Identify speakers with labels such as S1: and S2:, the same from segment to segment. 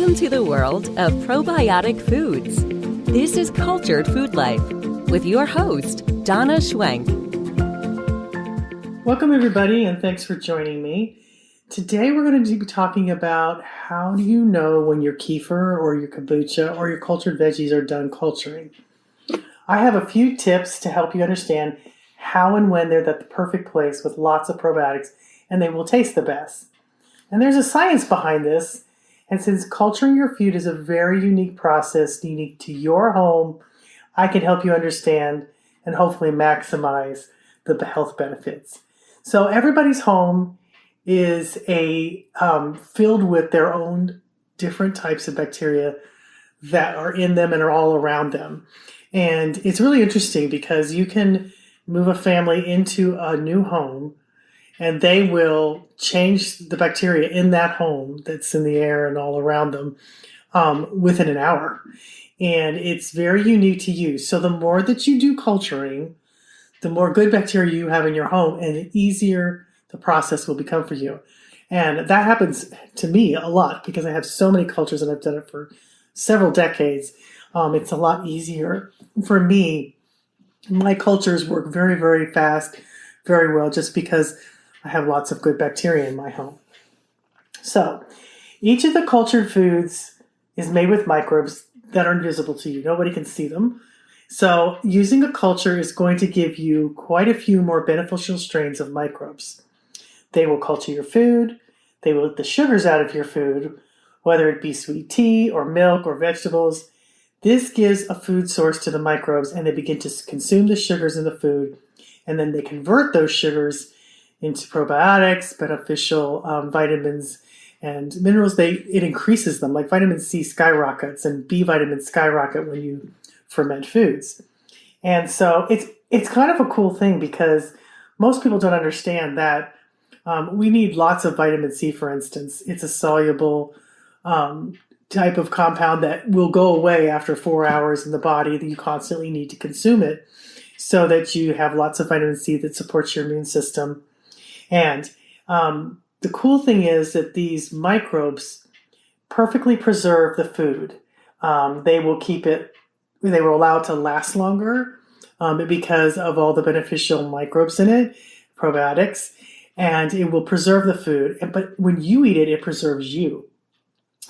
S1: Welcome to the world of probiotic foods. This is Cultured Food Life with your host, Donna Schwenk.
S2: Welcome everybody, and thanks for joining me. Today we're going to be talking about how do you know when your kefir or your kombucha or your cultured veggies are done culturing. I have a few tips to help you understand how and when they're at the perfect place with lots of probiotics and they will taste the best. And there's a science behind this, and since culturing your food is a very unique process unique to your home, I can help you understand and hopefully maximize the health benefits. So everybody's home is filled with their own different types of bacteria that are in them and are all around them. And it's really interesting because you can move a family into a new home and they will change the bacteria in that home that's in the air and all around them within an hour. And it's very unique to you. So the more that you do culturing, the more good bacteria you have in your home and the easier the process will become for you. And that happens to me a lot because I have so many cultures and I've done it for several decades. It's a lot easier for me. My cultures work very, very fast, very well, just because I have lots of good bacteria in my home. So each of the cultured foods is made with microbes that are invisible to you. Nobody can see them. So using a culture is going to give you quite a few more beneficial strains of microbes. They will culture your food. They will get the sugars out of your food, whether it be sweet tea or milk or vegetables. This gives a food source to the microbes and they begin to consume the sugars in the food. And then they convert those sugars into probiotics, beneficial vitamins and minerals. It increases them, like vitamin C skyrockets and B vitamins skyrocket when you ferment foods. And so it's kind of a cool thing because most people don't understand that we need lots of vitamin C, for instance. It's a soluble type of compound that will go away after 4 hours in the body, that you constantly need to consume it so that you have lots of vitamin C that supports your immune system. And the cool thing is that these microbes perfectly preserve the food. They will allow it to last longer because of all the beneficial microbes in it, probiotics, and it will preserve the food. But when you eat it, it preserves you.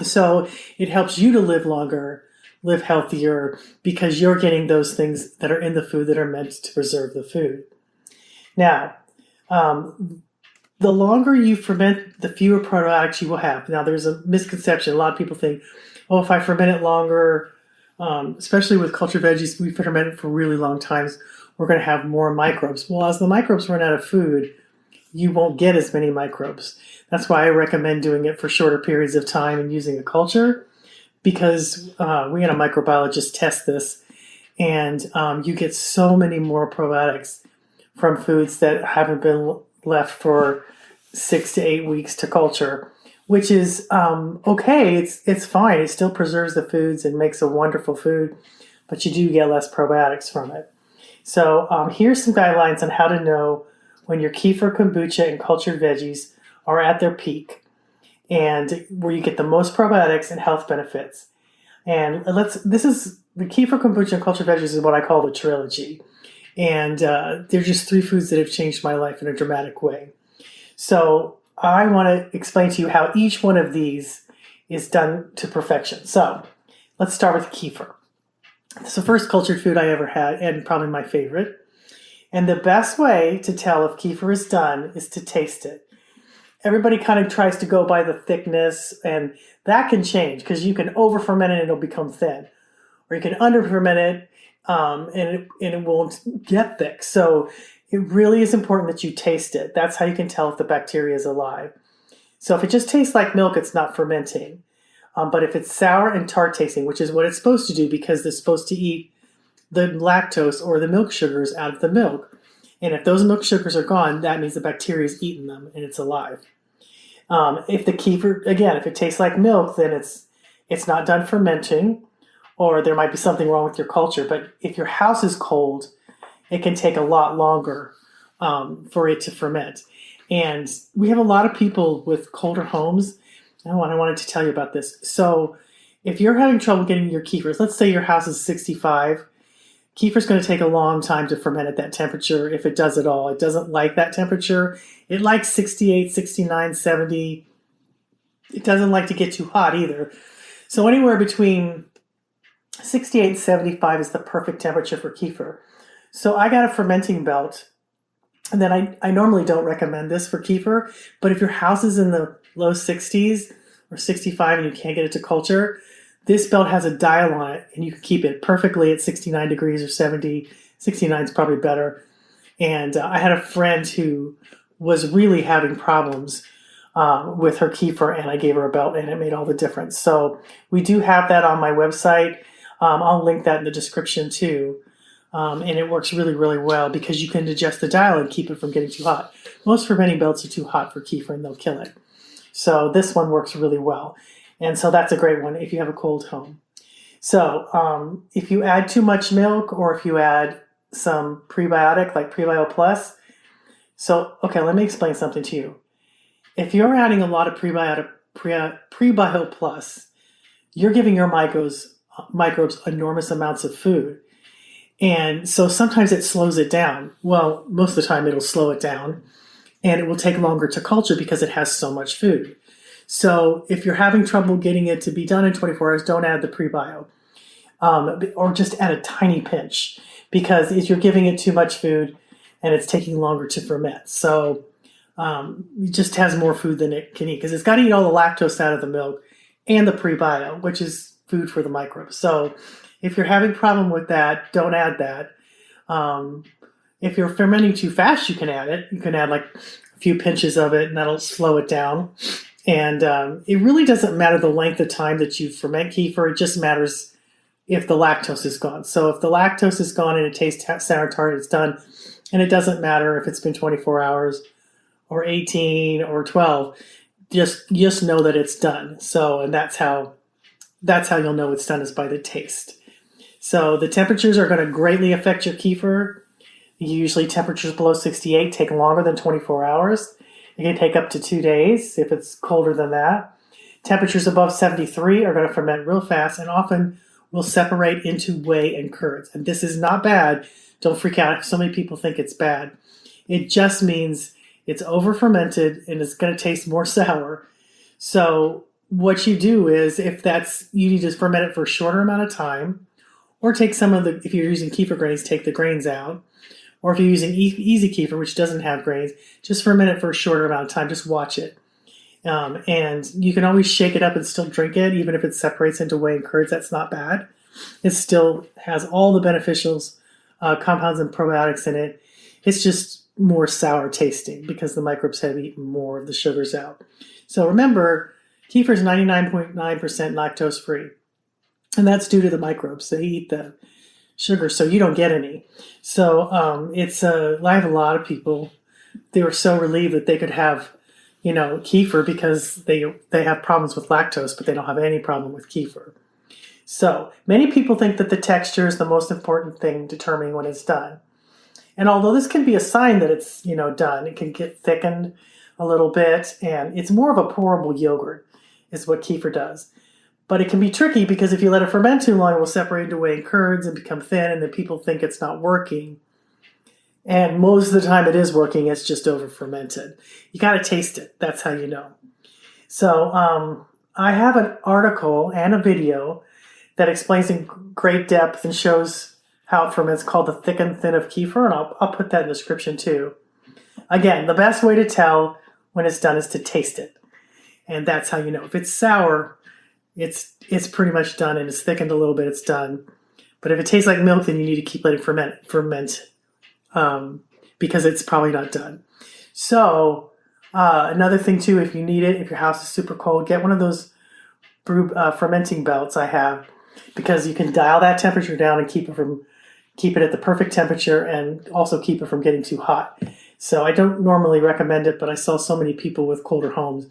S2: So it helps you to live longer, live healthier, because you're getting those things that are in the food that are meant to preserve the food. Now, the longer you ferment, the fewer probiotics you will have. Now, there's a misconception. A lot of people think, oh, if I ferment it longer, especially with cultured veggies, we ferment it for really long times, we're going to have more microbes. Well, as the microbes run out of food, you won't get as many microbes. That's why I recommend doing it for shorter periods of time and using a culture, because we had a microbiologist test this, and you get so many more probiotics from foods that haven't been left for 6 to 8 weeks to culture, which is okay. It's fine. It still preserves the foods and makes a wonderful food, but you do get less probiotics from it. So here's some guidelines on how to know when your kefir, kombucha, and cultured veggies are at their peak and where you get the most probiotics and health benefits. And this is the kefir, kombucha, and cultured veggies is what I call the trilogy. And they're just 3 foods that have changed my life in a dramatic way. So I want to explain to you how each one of these is done to perfection. So let's start with kefir. It's the first cultured food I ever had and probably my favorite. And the best way to tell if kefir is done is to taste it. Everybody kind of tries to go by the thickness, and that can change because you can over-ferment it and it'll become thin. Or you can under-ferment it and it won't get thick. So it really is important that you taste it. That's how you can tell if the bacteria is alive. So if it just tastes like milk, it's not fermenting. But if it's sour and tart tasting, which is what it's supposed to do because they're supposed to eat the lactose or the milk sugars out of the milk. And if those milk sugars are gone, that means the bacteria is eating them and it's alive. If the kefir, again, if it tastes like milk, then it's not done fermenting, or there might be something wrong with your culture. But if your house is cold, it can take a lot longer for it to ferment. And we have a lot of people with colder homes, Oh, and I wanted to tell you about this. So, if you're having trouble getting your kefirs, let's say your house is 65, kefir's going to take a long time to ferment at that temperature, if it does at all. It doesn't like that temperature. It likes 68, 69, 70. It doesn't like to get too hot either. So anywhere between 68 and 75 is the perfect temperature for kefir. So I got a fermenting belt, and then I normally don't recommend this for kefir, but if your house is in the low 60s or 65 and you can't get it to culture, this belt has a dial on it, and you can keep it perfectly at 69 degrees or 70. 69 is probably better. And I had a friend who was really having problems with her kefir, and I gave her a belt, and it made all the difference. So we do have that on my website. I'll link that in the description too. And it works really, really well because you can adjust the dial and keep it from getting too hot. Most fermenting belts are too hot for kefir and they'll kill it. So this one works really well. And so that's a great one if you have a cold home. So if you add too much milk, or if you add some prebiotic like Prebio Plus. So, okay, let me explain something to you. If you're adding a lot of Prebio Plus, you're giving your microbes enormous amounts of food. And so sometimes it slows it down. Well, most of the time it'll slow it down, and it will take longer to culture because it has so much food. So if you're having trouble getting it to be done in 24 hours, don't add the prebio. Or just add a tiny pinch, because if you're giving it too much food and it's taking longer to ferment. So it just has more food than it can eat, because it's got to eat all the lactose out of the milk and the prebio, which is food for the microbes. So if you're having a problem with that, don't add that. If you're fermenting too fast, you can add it. You can add like a few pinches of it, and that'll slow it down. And it really doesn't matter the length of time that you ferment kefir. It just matters if the lactose is gone. So if the lactose is gone and it tastes sour tart, it's done. And it doesn't matter if it's been 24 hours or 18 or 12. Just know that it's done. So, and that's how you'll know it's done, is by the taste. So the temperatures are going to greatly affect your kefir. Usually temperatures below 68 take longer than 24 hours. It can take up to 2 days if it's colder than that. Temperatures above 73 are going to ferment real fast and often will separate into whey and curds. And this is not bad. Don't freak out. So many people think it's bad. It just means it's over fermented and it's going to taste more sour. So what you do is, you need to ferment it for a shorter amount of time, or take some of if you're using kefir grains, take the grains out. Or if you're using easy kefir, which doesn't have grains, just ferment it for a shorter amount of time. Just watch it. And you can always shake it up and still drink it, even if it separates into whey and curds. That's not bad. It still has all the beneficial compounds and probiotics in it. It's just more sour tasting because the microbes have eaten more of the sugars out. So remember, kefir is 99.9% lactose free. And that's due to the microbes. They eat the sugar, so you don't get any. So I have a lot of people, they were so relieved that they could have, kefir, because they have problems with lactose, but they don't have any problem with kefir. So many people think that the texture is the most important thing determining when it's done. And although this can be a sign that it's, done, it can get thickened a little bit, and it's more of a pourable yogurt is what kefir does. But it can be tricky, because if you let it ferment too long, it will separate into whey and curds and become thin, and then people think it's not working. And most of the time it is working, it's just over fermented. You got to taste it. That's how you know. So I have an article and a video that explains in great depth and shows how it ferments, called The Thick and Thin of Kefir, and I'll put that in the description too. Again, the best way to tell when it's done is to taste it. And that's how you know. If it's sour, it's pretty much done, and it's thickened a little bit, it's done. But if it tastes like milk, then you need to keep letting it ferment because it's probably not done. So another thing too, if you need it, if your house is super cold, get one of those fermenting belts I have, because you can dial that temperature down and keep it at the perfect temperature, and also keep it from getting too hot. So I don't normally recommend it, but I saw so many people with colder homes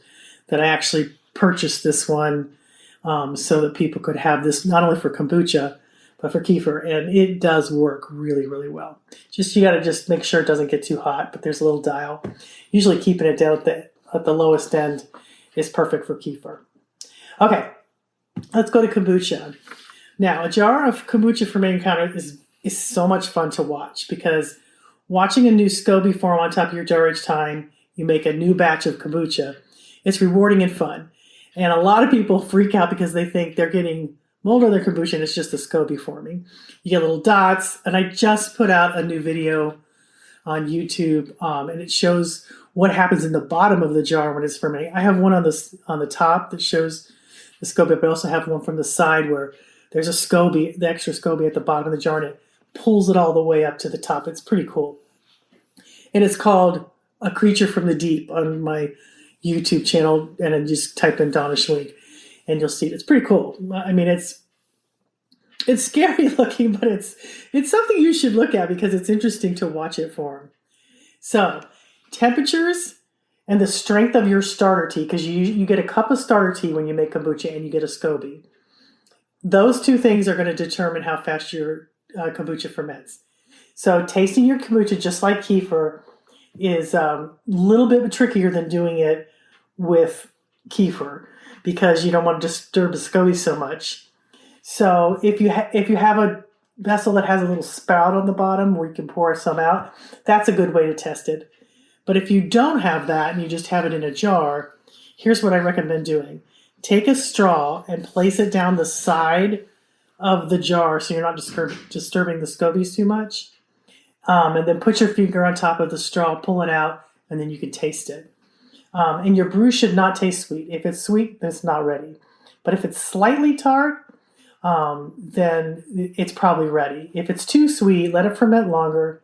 S2: that I actually purchased this one so that people could have this not only for kombucha, but for kefir. And it does work really, really well. You got to just make sure it doesn't get too hot, but there's a little dial. Usually keeping it down at the lowest end, is perfect for kefir. Okay, let's go to kombucha. Now, a jar of kombucha fermenting powder is so much fun to watch because watching a new SCOBY form on top of your jar each time you make a new batch of kombucha, it's rewarding and fun. And a lot of people freak out because they think they're getting mold on their kombucha and it's just a SCOBY forming. You get little dots, and I just put out a new video on YouTube, and it shows what happens in the bottom of the jar when it's fermenting. I have one on the top that shows the SCOBY, but I also have one from the side where there's a SCOBY, the extra SCOBY at the bottom of the jar, and it pulls it all the way up to the top. It's pretty cool. And it's called A Creature from the Deep on my YouTube channel, and then just type in Donna Schwenk, and you'll see it. It's pretty cool. I mean, it's scary looking, but it's something you should look at because it's interesting to watch it form. So, temperatures and the strength of your starter tea, because you get a cup of starter tea when you make kombucha and you get a SCOBY. Those two things are going to determine how fast your kombucha ferments. So tasting your kombucha just like kefir is a little bit trickier than doing it with kefir because you don't want to disturb the SCOBY so much. So if you have a vessel that has a little spout on the bottom where you can pour some out, that's a good way to test it. But if you don't have that and you just have it in a jar, here's what I recommend doing. Take a straw and place it down the side of the jar so you're not disturbing the SCOBYs too much. And then put your finger on top of the straw, pull it out, and then you can taste it. And your brew should not taste sweet. If it's sweet, then it's not ready. But if it's slightly tart, then it's probably ready. If it's too sweet, let it ferment longer,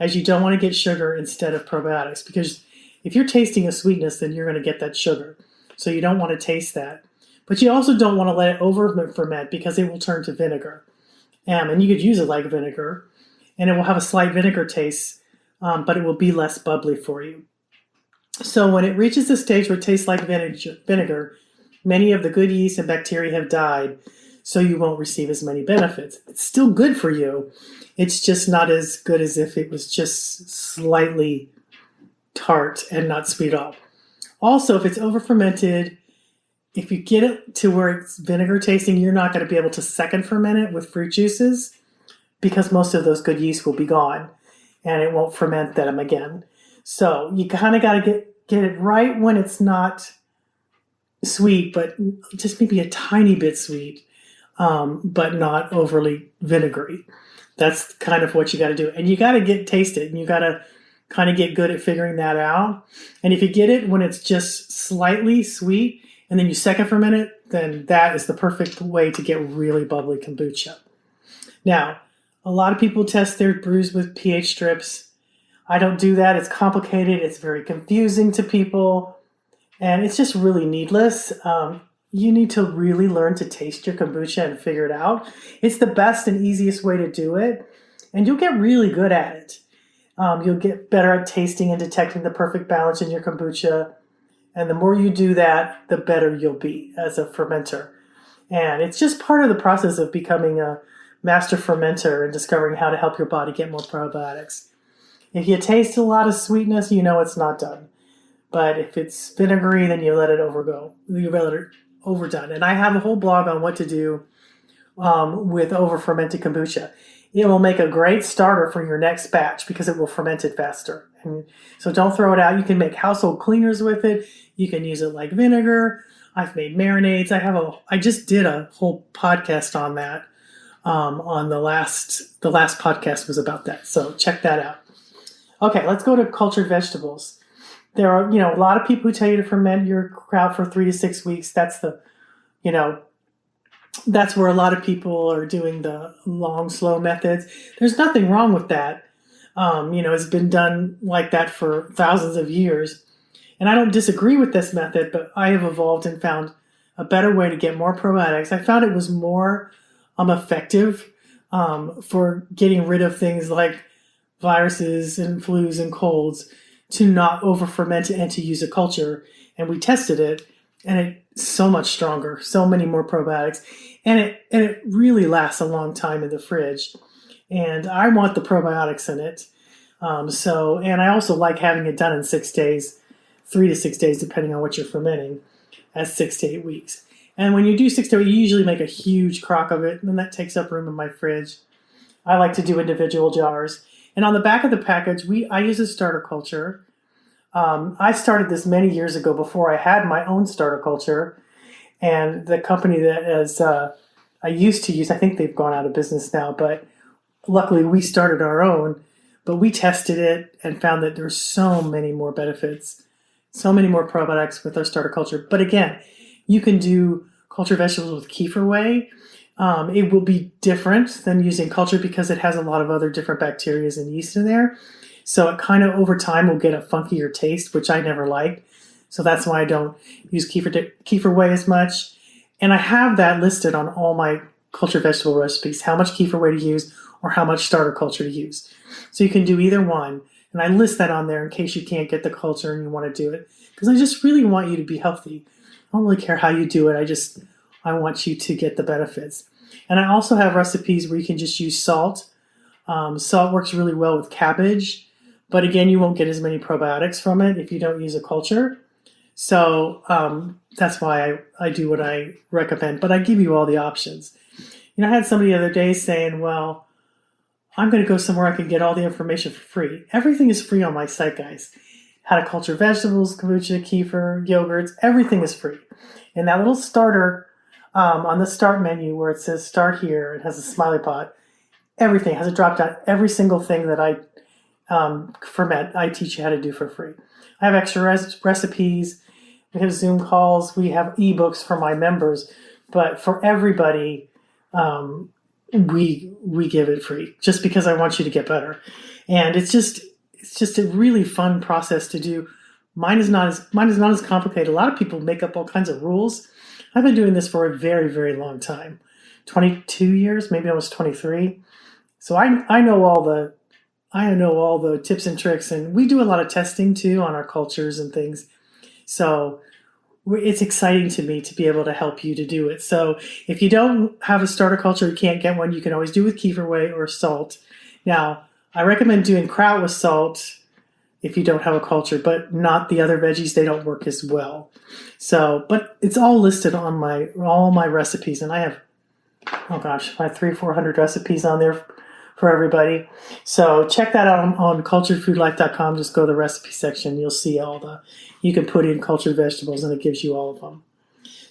S2: as you don't want to get sugar instead of probiotics. Because if you're tasting a sweetness, then you're going to get that sugar. So you don't want to taste that. But you also don't want to let it over ferment because it will turn to vinegar. And you could use it like vinegar, and it will have a slight vinegar taste, but it will be less bubbly for you. So when it reaches the stage where it tastes like vinegar, many of the good yeast and bacteria have died, so you won't receive as many benefits. It's still good for you. It's just not as good as if it was just slightly tart and not sweet at all. Also, if it's over fermented, if you get it to where it's vinegar tasting, you're not going to be able to second ferment it with fruit juices because most of those good yeast will be gone and it won't ferment them again. So you kind of got to get it right when it's not sweet, but just maybe a tiny bit sweet, but not overly vinegary. That's kind of what you got to do. And you got to taste it, and you got to kind of get good at figuring that out. And if you get it when it's just slightly sweet and then you second ferment it, then that is the perfect way to get really bubbly kombucha. Now, a lot of people test their brews with pH strips. I don't do that. It's complicated. It's very confusing to people. And it's just really needless. You need to really learn to taste your kombucha and figure it out. It's the best and easiest way to do it. And you'll get really good at it. You'll get better at tasting and detecting the perfect balance in your kombucha. And the more you do that, the better you'll be as a fermenter. And it's just part of the process of becoming a master fermenter and discovering how to help your body get more probiotics. If you taste a lot of sweetness, you know it's not done. But if it's vinegary, then you let it overgo. You let it overdone. And I have a whole blog on what to do with over-fermented kombucha. It will make a great starter for your next batch because it will ferment it faster. And so don't throw it out. You can make household cleaners with it. You can use it like vinegar. I've made marinades. I just did a whole podcast on that. On the last podcast was about that. So check that out. Okay, let's go to cultured vegetables. There are, a lot of people who tell you to ferment your kraut for 3 to 6 weeks. That's that's where a lot of people are doing the long, slow methods. There's nothing wrong with that. It's been done like that for thousands of years. And I don't disagree with this method, but I have evolved and found a better way to get more probiotics. I found it was more effective for getting rid of things like viruses and flus and colds, to not over ferment it and to use a culture. And we tested it, and it's so much stronger, so many more probiotics, and it really lasts a long time in the fridge. And I want the probiotics in it. And I also like having it done in 6 days, 3 to 6 days, depending on what you're fermenting. as 6 to 8 weeks. And when you do 6 to 8, you usually make a huge crock of it, and then that takes up room in my fridge. I like to do individual jars. And on the back of the package, I use a starter culture. I started this many years ago before I had my own starter culture. And the company I used to use, I think they've gone out of business now, but luckily we started our own. But we tested it and found that there's so many more benefits, so many more probiotics with our starter culture. But again, you can do cultured vegetables with kefir whey. It will be different than using culture because it has a lot of other different bacteria and yeast in there. So it kind of over time will get a funkier taste, which I never liked. So that's why I don't use kefir whey as much. And I have that listed on all my cultured vegetable recipes, how much kefir whey to use or how much starter culture to use. So you can do either one. And I list that on there in case you can't get the culture and you want to do it. Because I just really want you to be healthy. I don't really care how you do it. I want you to get the benefits. And I also have recipes where you can just use salt. Salt works really well with cabbage. But again, you won't get as many probiotics from it if you don't use a culture. So that's why I do what I recommend. But I give you all the options. I had somebody the other day saying, well, I'm going to go somewhere I can get all the information for free. Everything is free on my site, guys. How to culture vegetables, kombucha, kefir, yogurts, everything is free. And that little starter on the start menu where it says start here, it has a smiley pot. Everything has a drop down. Every single thing that I ferment, I teach you how to do for free. I have extra recipes. We have Zoom calls. We have ebooks for my members. But for everybody, we give it free just because I want you to get better. And it's just a really fun process to do. Mine is not as complicated. A lot of people make up all kinds of rules. I've been doing this for a very, very long time. 22 years, maybe almost 23. So I know all the tips and tricks, and we do a lot of testing too on our cultures and things. So it's exciting to me to be able to help you to do it. So if you don't have a starter culture, you can't get one, you can always do with kefir whey or salt. Now, I recommend doing kraut with salt if you don't have a culture, but not the other veggies. They don't work as well. So, but it's all listed on all my recipes, and I have, my 300-400 recipes on there for everybody. So check that out on culturedfoodlife.com. Just go to the recipe section. You'll see you can put in cultured vegetables and it gives you all of them.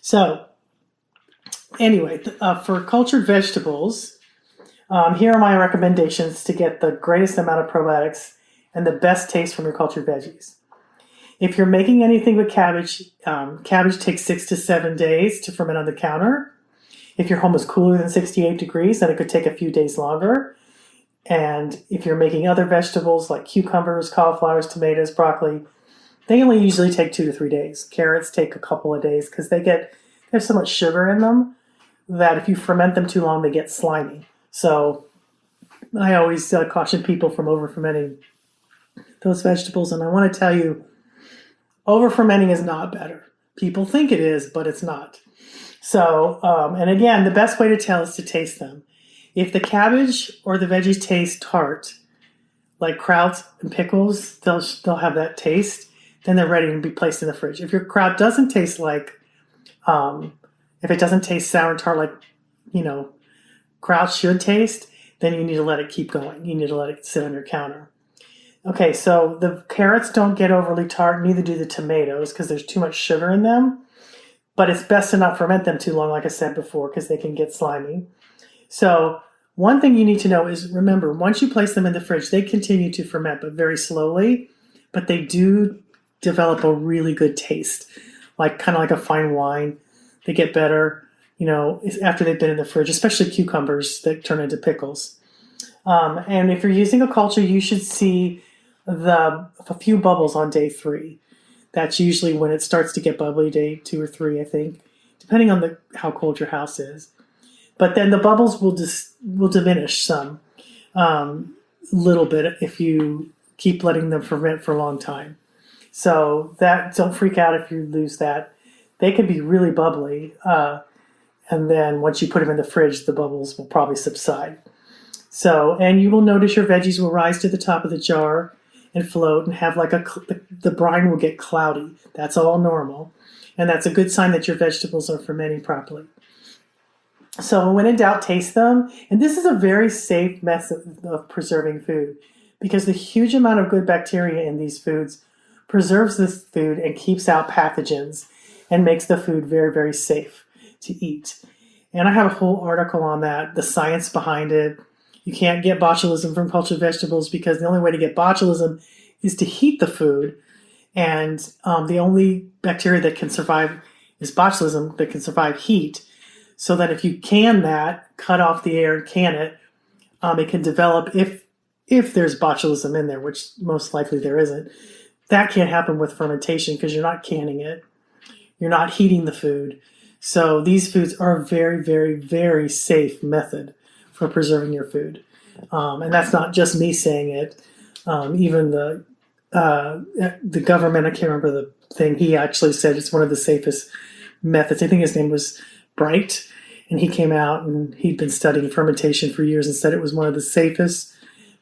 S2: So anyway, for cultured vegetables, here are my recommendations to get the greatest amount of probiotics and the best taste from your cultured veggies. If you're making anything with cabbage, cabbage takes 6 to 7 days to ferment on the counter. If your home is cooler than 68 degrees, then it could take a few days longer. And if you're making other vegetables like cucumbers, cauliflowers, tomatoes, broccoli, they only usually take 2 to 3 days. Carrots take a couple of days because they have so much sugar in them that if you ferment them too long, they get slimy. So I always caution people from over-fermenting those vegetables. And I want to tell you, over-fermenting is not better. People think it is, but it's not. So, and again, the best way to tell is to taste them. If the cabbage or the veggies taste tart, like kraut and pickles, they'll have that taste. Then they're ready to be placed in the fridge. If your kraut doesn't taste like, if it doesn't taste sour and tart like, kraut should taste, then you need to let it keep going. You need to let it sit on your counter. Okay, so the carrots don't get overly tart, neither do the tomatoes because there's too much sugar in them. But it's best to not ferment them too long, like I said before, because they can get slimy. So one thing you need to know is, remember, once you place them in the fridge, they continue to ferment, but very slowly. But they do develop a really good taste, kind of like a fine wine. They get better, after they've been in the fridge, especially cucumbers that turn into pickles. And if you're using a culture, you should see a few bubbles on day 3. That's usually when it starts to get bubbly, day 2 or 3, I think, depending on how cold your house is. But then the bubbles will diminish some, little bit if you keep letting them ferment for a long time. So don't freak out if you lose that. They can be really bubbly, and then once you put them in the fridge, the bubbles will probably subside. So, and you will notice your veggies will rise to the top of the jar and float and have the brine will get cloudy. That's all normal. And that's a good sign that your vegetables are fermenting properly. So when in doubt, taste them. And this is a very safe method of preserving food because the huge amount of good bacteria in these foods preserves this food and keeps out pathogens and makes the food very, very safe to eat. And I have a whole article on that, the science behind it. You can't get botulism from cultured vegetables because the only way to get botulism is to heat the food. And the only bacteria that can survive is botulism that can survive heat. So that if you can that, cut off the air and can it, it can develop if there's botulism in there, which most likely there isn't. That can't happen with fermentation because you're not canning it. You're not heating the food. So these foods are a very, very, very safe method for preserving your food. And that's not just me saying it. Even the government, I can't remember the thing, he actually said it's one of the safest methods. I think his name was Bright, and he came out and he'd been studying fermentation for years and said it was one of the safest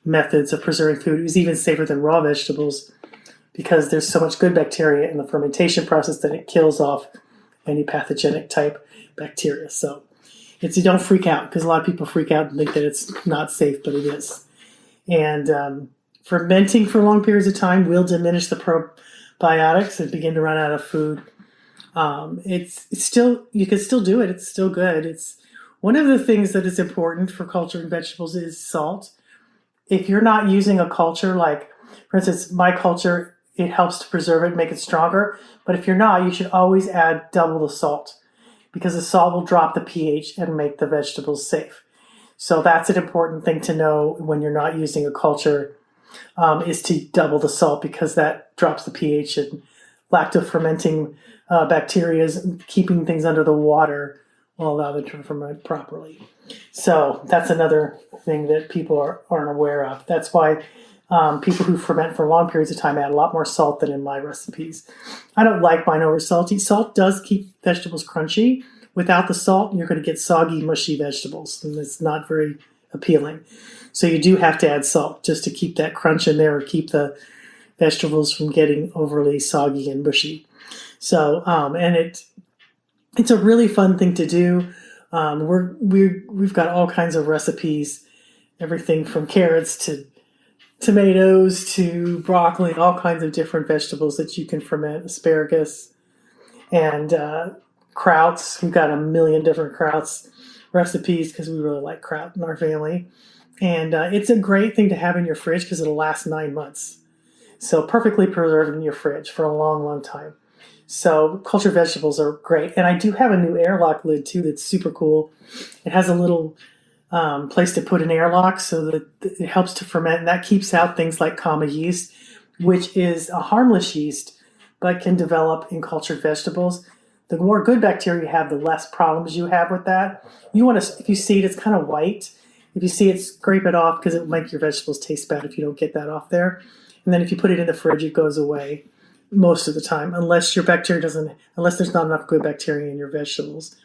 S2: methods of preserving food. It was even safer than raw vegetables because there's so much good bacteria in the fermentation process that it kills off any pathogenic type bacteria. So you don't freak out because a lot of people freak out and think that it's not safe, but it is. And fermenting for long periods of time will diminish the probiotics and begin to run out of food. It's still, you can still do it. It's still good. It's one of the things that is important for culturing vegetables is salt. If you're not using a culture, like for instance, my culture, it helps to preserve it, make it stronger. But if you're not, you should always add double the salt because the salt will drop the pH and make the vegetables safe. So that's an important thing to know when you're not using a culture, is to double the salt because that drops the pH and lacto-fermenting bacteria, keeping things under the water will allow them to ferment properly. So that's another thing that people aren't aware of. That's why people who ferment for long periods of time add a lot more salt than in my recipes. I don't like mine over salty. Salt does keep vegetables crunchy. Without the salt, you're going to get soggy, mushy vegetables, and it's not very appealing. So you do have to add salt just to keep that crunch in there or keep the vegetables from getting overly soggy and mushy. So, and it's a really fun thing to do. We've got all kinds of recipes, everything from carrots to tomatoes to broccoli, all kinds of different vegetables that you can ferment, asparagus and krauts. We've got a million different krauts recipes because we really like kraut in our family. And it's a great thing to have in your fridge because it'll last 9 months. So perfectly preserved in your fridge for a long, long time. So cultured vegetables are great. And I do have a new airlock lid too that's super cool. It has a little place to put an airlock so that it helps to ferment. And that keeps out things like Kama yeast, which is a harmless yeast, but can develop in cultured vegetables. The more good bacteria you have, the less problems you have with that. You want to, if you see it, it's kind of white. If you see it, scrape it off because it will make your vegetables taste bad if you don't get that off there. And then if you put it in the fridge, it goes away most of the time, unless your bacteria unless there's not enough good bacteria in your vegetables.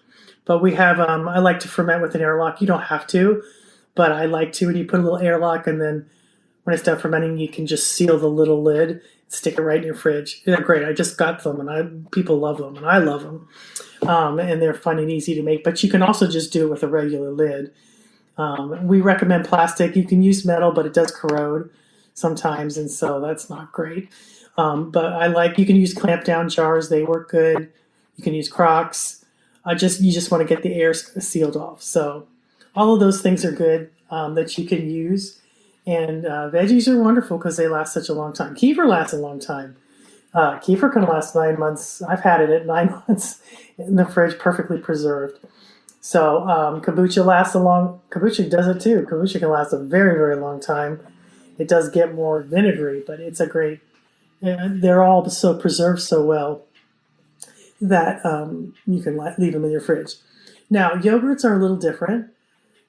S2: But we have, I like to ferment with an airlock. You don't have to, but I like to. And you put a little airlock, and then when it's done fermenting, you can just seal the little lid, stick it right in your fridge. They're great. I just got them, and people love them, and I love them. And they're fun and easy to make. But you can also just do it with a regular lid. We recommend plastic. You can use metal, but it does corrode sometimes, and so that's not great. But you can use clamp down jars. They work good. You can use Crocs. You just want to get the air sealed off. So all of those things are good that you can use. And veggies are wonderful because they last such a long time. Kefir lasts a long time. Kefir can last 9 months. I've had it at 9 months in the fridge, perfectly preserved. So kombucha kombucha does it too. Kombucha can last a very, very long time. It does get more vinegary, but it's a great, they're all so preserved so well that you can leave them in your fridge. Now, yogurts are a little different.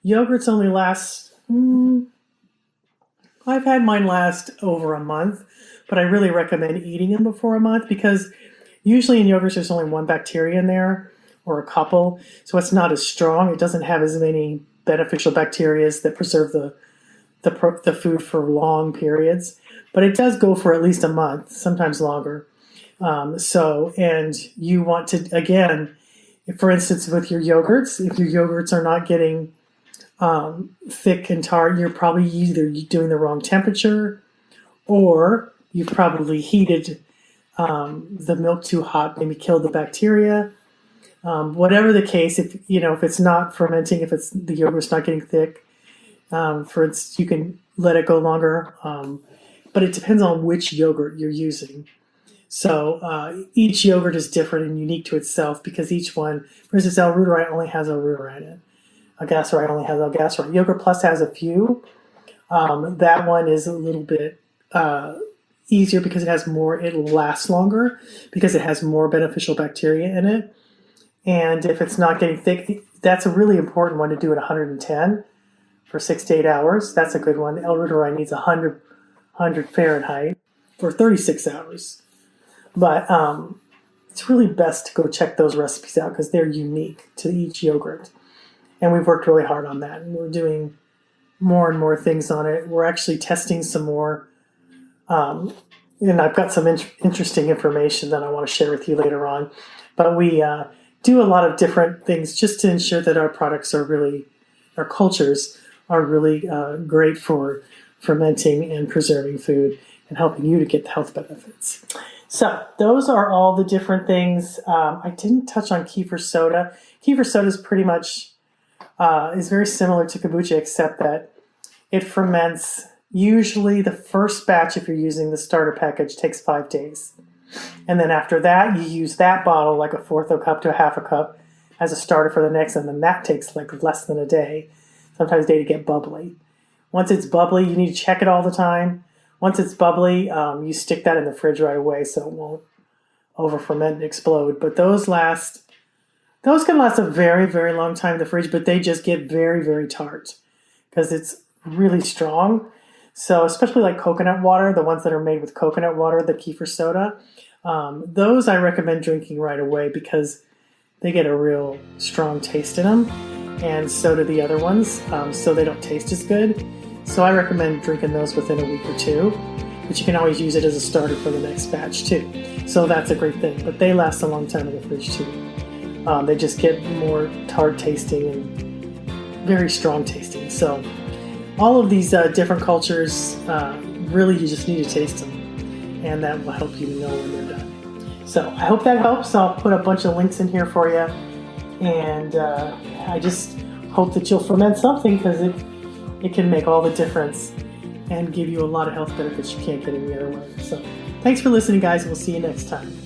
S2: Yogurts only last, I've had mine last over a month, but I really recommend eating them before a month because usually in yogurts there's only one bacteria in there or a couple, so it's not as strong. It doesn't have as many beneficial bacteria that preserve the food for long periods, but it does go for at least a month, sometimes longer. And you want to, again, for instance, with your yogurts, if your yogurts are not getting thick and tart, you're probably either doing the wrong temperature, or you've probably heated the milk too hot, maybe killed the bacteria. Whatever the case, if it's not fermenting, if it's the yogurt's not getting thick, for instance, you can let it go longer. But it depends on which yogurt you're using. So each yogurt is different and unique to itself, because each one, for instance, L-Reuteri only has L-Reuteri in it. Agassarite only has Agassarite. Yogurt Plus has a few. That one is a little bit easier because it has more, it'll last longer because it has more beneficial bacteria in it. And if it's not getting thick, that's a really important one to do at 110 for 6 to 8 hours. That's a good one. L-Reuteri needs 100 Fahrenheit for 36 hours. But it's really best to go check those recipes out because they're unique to each yogurt. And we've worked really hard on that. And we're doing more and more things on it. We're actually testing some more. And I've got some interesting information that I want to share with you later on. But we do a lot of different things just to ensure that our products are really, our cultures are really great for fermenting and preserving food and helping you to get the health benefits. So those are all the different things. I didn't touch on kefir soda. Kefir soda is pretty much, is very similar to kombucha, except that it ferments. Usually the first batch, if you're using the starter package, takes 5 days. And then after that, you use that bottle, like a fourth of a cup to a half a cup, as a starter for the next, and then that takes like less than a day, sometimes a day to get bubbly. Once it's bubbly, you need to check it all the time. Once it's bubbly, you stick that in the fridge right away so it won't over ferment and explode. But those can last a very, very long time in the fridge, but they just get very, very tart because it's really strong. So especially like coconut water, the ones that are made with coconut water, the kefir soda, those I recommend drinking right away because they get a real strong taste in them. And so do the other ones, so they don't taste as good. So I recommend drinking those within a week or two, but you can always use it as a starter for the next batch too. So that's a great thing, but they last a long time in the fridge too. They just get more tart tasting and very strong tasting. So all of these different cultures, really you just need to taste them, and that will help you know when they're done. So I hope that helps. I'll put a bunch of links in here for you, and I just hope that you'll ferment something because it can make all the difference and give you a lot of health benefits you can't get any other way. So thanks for listening, guys. We'll see you next time.